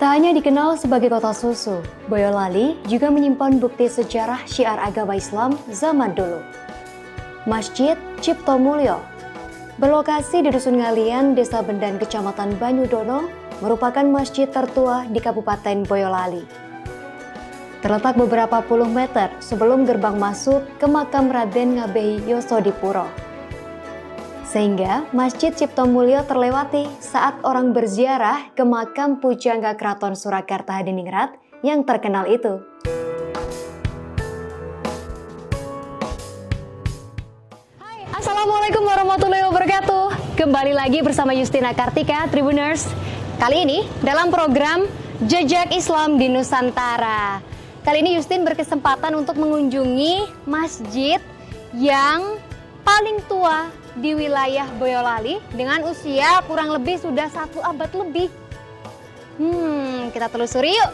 Tak hanya dikenal sebagai kota susu, Boyolali juga menyimpan bukti sejarah syiar agama Islam zaman dulu. Masjid Ciptomulyo berlokasi di Dusun Ngalian, Desa Bendan, Kecamatan Banyudono, merupakan masjid tertua di Kabupaten Boyolali. Terletak beberapa puluh meter sebelum gerbang masuk ke makam Raden Ngabehi Yosodipuro. Sehingga Masjid Ciptomulyo terlewati saat orang berziarah ke makam Pujangga Keraton Surakarta Hadiningrat yang terkenal itu. Hai, Assalamualaikum warahmatullahi wabarakatuh. Kembali lagi bersama Justina Kartika, Tribuners. Kali ini dalam program Jejak Islam di Nusantara. Kali ini Justin berkesempatan untuk mengunjungi masjid yang paling tua di wilayah Boyolali dengan usia kurang lebih sudah 1 abad lebih. Kita telusuri yuk.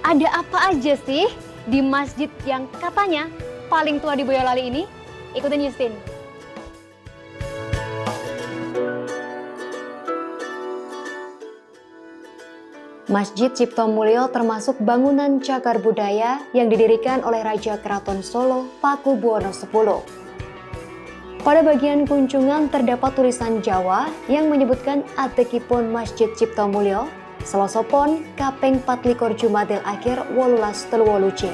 Ada apa aja sih di masjid yang katanya paling tua di Boyolali ini? Ikutin Justin. Masjid Ciptomulyo termasuk bangunan cagar budaya yang didirikan oleh Raja Keraton Solo Pakubuwono X. Pada bagian kunjungan terdapat tulisan Jawa yang menyebutkan atekipun Masjid Ciptomulyo, Selosopon Kaping 24 Jumadil Akhir 1838.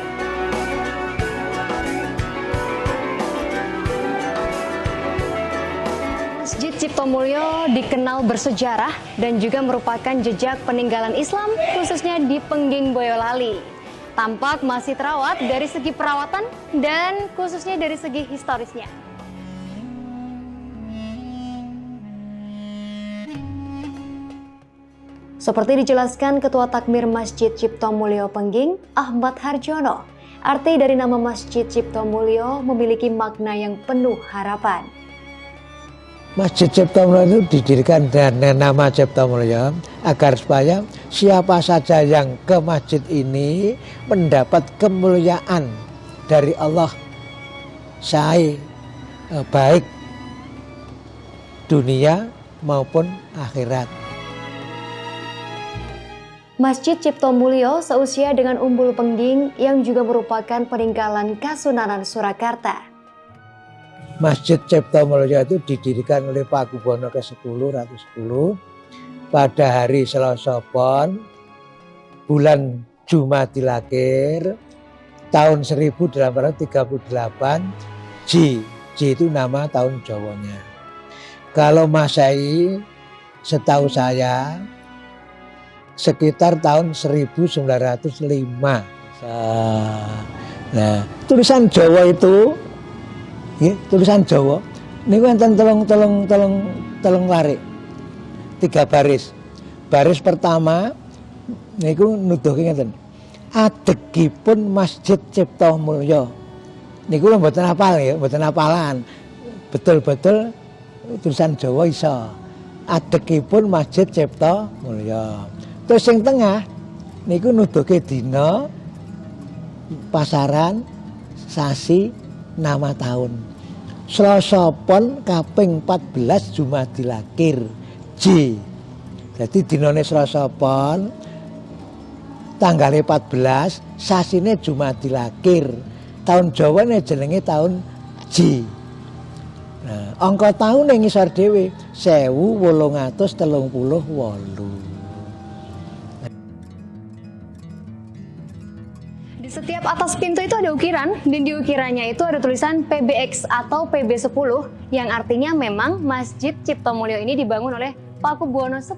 Masjid Ciptomulyo dikenal bersejarah dan juga merupakan jejak peninggalan Islam khususnya di Pengging Boyolali. Tampak masih terawat dari segi perawatan dan khususnya dari segi historisnya. Seperti dijelaskan Ketua Takmir Masjid Ciptomulyo Pengging, Ahmad Harjono, arti dari nama Masjid Ciptomulyo memiliki makna yang penuh harapan. Masjid Ciptomulyo itu didirikan dengan nama Ciptomulyo agar supaya siapa saja yang ke masjid ini mendapat kemuliaan dari Allah, baik dunia maupun akhirat. Masjid Ciptomulyo seusia dengan Umbul Pengging yang juga merupakan peninggalan Kasunanan Surakarta. Masjid Ciptomulyo itu didirikan oleh Pakubuwono ke-10 Ratu 10 pada hari Selasa Pon bulan Jumadil Akhir tahun 1838 Ji itu nama tahun Jawanya. Kalau Masehi setahu saya sekitar tahun 1905. Nah, tulisan Jawa itu, ya, tulisan Jawa, ini kan telung larik, 3 baris. Baris pertama, ini nuduhke ngeten. Adegipun Masjid Ciptomulyo. Ini kan mboten hafal ya, mboten hafalan. Betul-betul tulisan Jawa iso. Adegipun Masjid Ciptomulyo. Terus yang tengah niku nuduhke dina, pasaran, sasi, nama tahun. Selasa Pon kaping 14 Jumadil Akhir J. Jadi dinane Selasa Pon tanggal 14, sasine Jumadil Akhir. Tahun Jawane jenenge tahun J. Nah, angka tahun yang ngisor dhewe 1838. Di setiap atas pintu itu ada ukiran, dan di ukirannya itu ada tulisan PBX atau PB10 yang artinya memang Masjid Ciptomulyo ini dibangun oleh Pakubuwono X.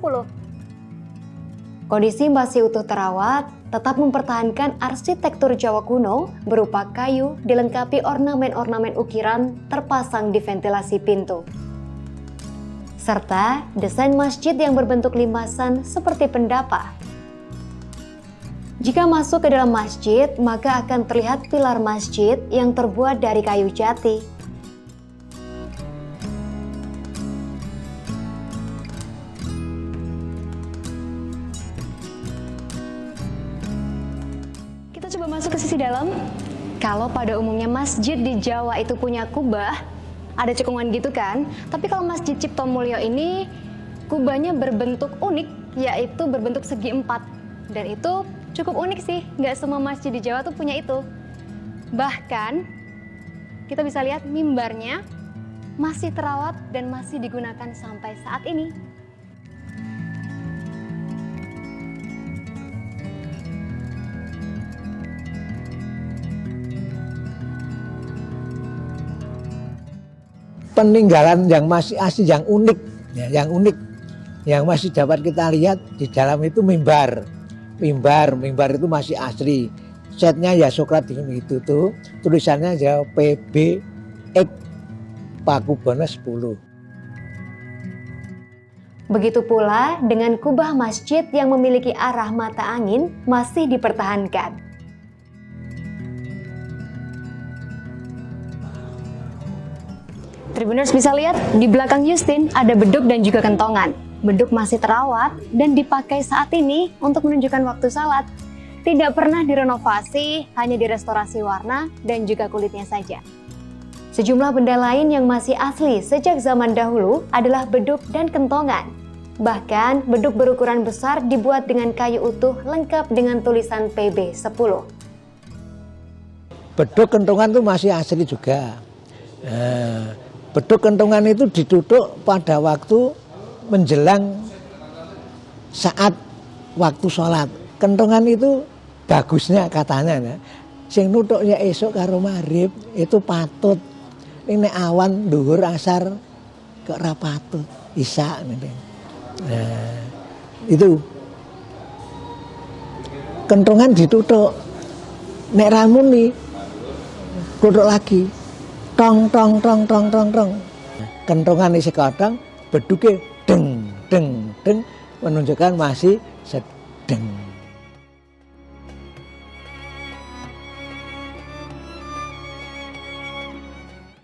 Kondisi masih utuh terawat, tetap mempertahankan arsitektur Jawa kuno berupa kayu dilengkapi ornamen-ornamen ukiran terpasang di ventilasi pintu. Serta desain masjid yang berbentuk limasan seperti pendapa. Jika masuk ke dalam masjid, maka akan terlihat pilar masjid yang terbuat dari kayu jati. Kita coba masuk ke sisi dalam. Kalau pada umumnya masjid di Jawa itu punya kubah, ada cekungan gitu kan. Tapi kalau Masjid Ciptomulyo ini kubahnya berbentuk unik, yaitu berbentuk segi 4. Dan itu cukup unik sih, nggak semua masjid di Jawa tuh punya itu. Bahkan kita bisa lihat mimbarnya masih terawat dan masih digunakan sampai saat ini. Peninggalan yang masih asli, yang unik, ya, yang masih dapat kita lihat di dalam itu mimbar itu masih asli. Setnya ya Sokrates itu tuh, tulisannya ya PBX Pakubono 10. Begitu pula dengan kubah masjid yang memiliki arah mata angin masih dipertahankan. Tribuners bisa lihat di belakang Justin ada beduk dan juga kentongan. Beduk masih terawat dan dipakai saat ini untuk menunjukkan waktu salat. Tidak pernah direnovasi, hanya direstorasi warna dan juga kulitnya saja. Sejumlah benda lain yang masih asli sejak zaman dahulu adalah beduk dan kentongan. Bahkan beduk berukuran besar dibuat dengan kayu utuh lengkap dengan tulisan PB10. Beduk kentongan itu masih asli juga. Beduk kentongan itu ditutup pada waktu menjelang saat waktu sholat. Kentongan itu bagusnya katanya, ya. Sing nutuk ya esok karo maghrib itu patut. Ini awan dhuwur asar kok ra patut isya. Nah, itu kentongan ditutup. Nek ramuni tutup lagi. Tong tong tong tong tong tong. Kentongan isi kodong, beduke deng deng deng menunjukkan masih sedeng.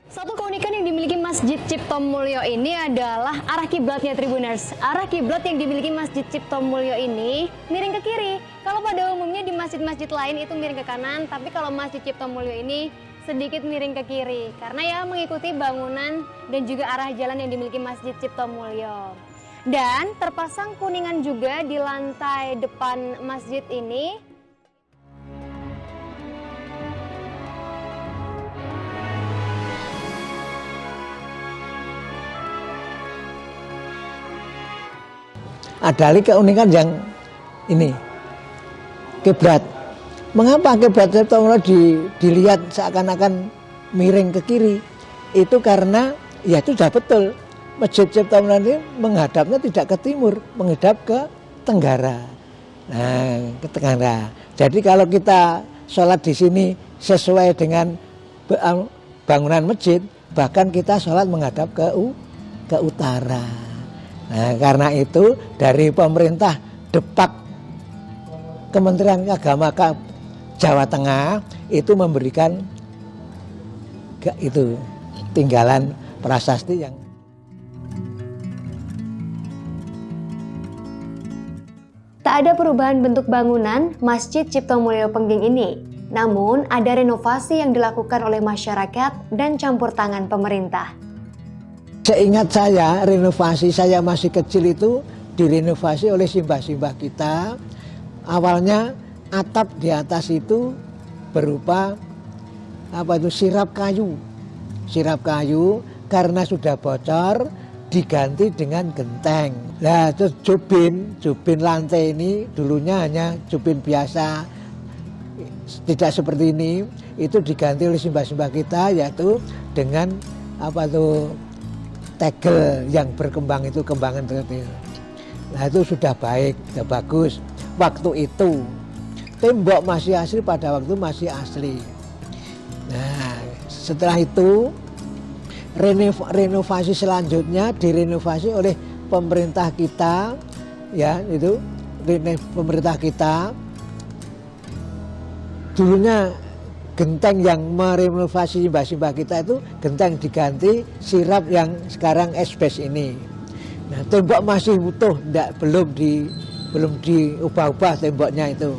Satu keunikan yang dimiliki Masjid Ciptomulyo ini adalah arah kiblatnya Tribuners. Arah kiblat yang dimiliki Masjid Ciptomulyo ini miring ke kiri. Kalau pada umumnya di masjid-masjid lain itu miring ke kanan, tapi kalau Masjid Ciptomulyo ini sedikit miring ke kiri karena ya mengikuti bangunan dan juga arah jalan yang dimiliki Masjid Ciptomulyo. Dan terpasang kuningan juga di lantai depan masjid ini. Ada lagi keunikan yang ini, kiblat. Mengapa kiblat Ciptomulyo dilihat seakan-akan miring ke kiri? Itu karena ya itu sudah betul. Masjid Ciptomulyo ini menghadapnya tidak ke timur, menghadap ke tenggara. Nah, ke tenggara. Jadi kalau kita sholat di sini sesuai dengan bangunan masjid, bahkan kita sholat menghadap ke utara. Nah, karena itu dari pemerintah Depak Kementerian Agama Jawa Tengah itu memberikan itu tinggalan prasasti yang tak ada perubahan bentuk bangunan Masjid Ciptomulyo Pengging ini. Namun ada renovasi yang dilakukan oleh masyarakat dan campur tangan pemerintah. Seingat saya, renovasi saya masih kecil itu direnovasi oleh simbah-simbah kita. Awalnya atap di atas itu berupa sirap kayu karena sudah bocor diganti dengan genteng. Nah, terus jubin lantai ini dulunya hanya jubin biasa, tidak seperti ini. Itu diganti oleh simbah-simbah kita yaitu dengan tegel yang berkembang itu kembangan tegel. Nah, itu sudah baik, sudah bagus. Waktu itu tembok masih asli, pada waktu masih asli. Nah, setelah itu renovasi selanjutnya direnovasi oleh pemerintah kita, ya itu pemerintah kita. Dulunya genteng yang merenovasi simbah-simbah kita itu genteng diganti sirap yang sekarang esbes ini. Nah, tembok masih utuh, belum diubah-ubah temboknya itu.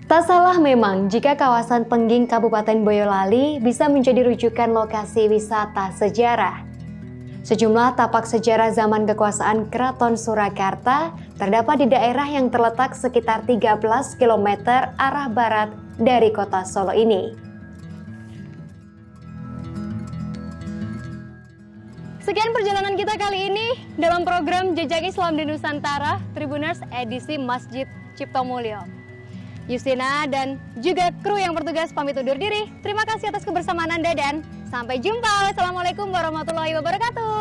Tak salah memang jika kawasan Pengging Kabupaten Boyolali bisa menjadi rujukan lokasi wisata sejarah. Sejumlah tapak sejarah zaman kekuasaan Keraton Surakarta terdapat di daerah yang terletak sekitar 13 km arah barat dari kota Solo ini. Sekian perjalanan kita kali ini dalam program Jejak Islam di Nusantara Tribuners edisi Masjid Ciptomulyo. Yustina dan juga kru yang bertugas pamit undur diri. Terima kasih atas kebersamaan Anda dan sampai jumpa. Wassalamualaikum warahmatullahi wabarakatuh.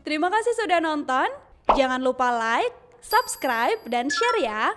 Terima kasih sudah nonton. Jangan lupa like, subscribe, dan share ya.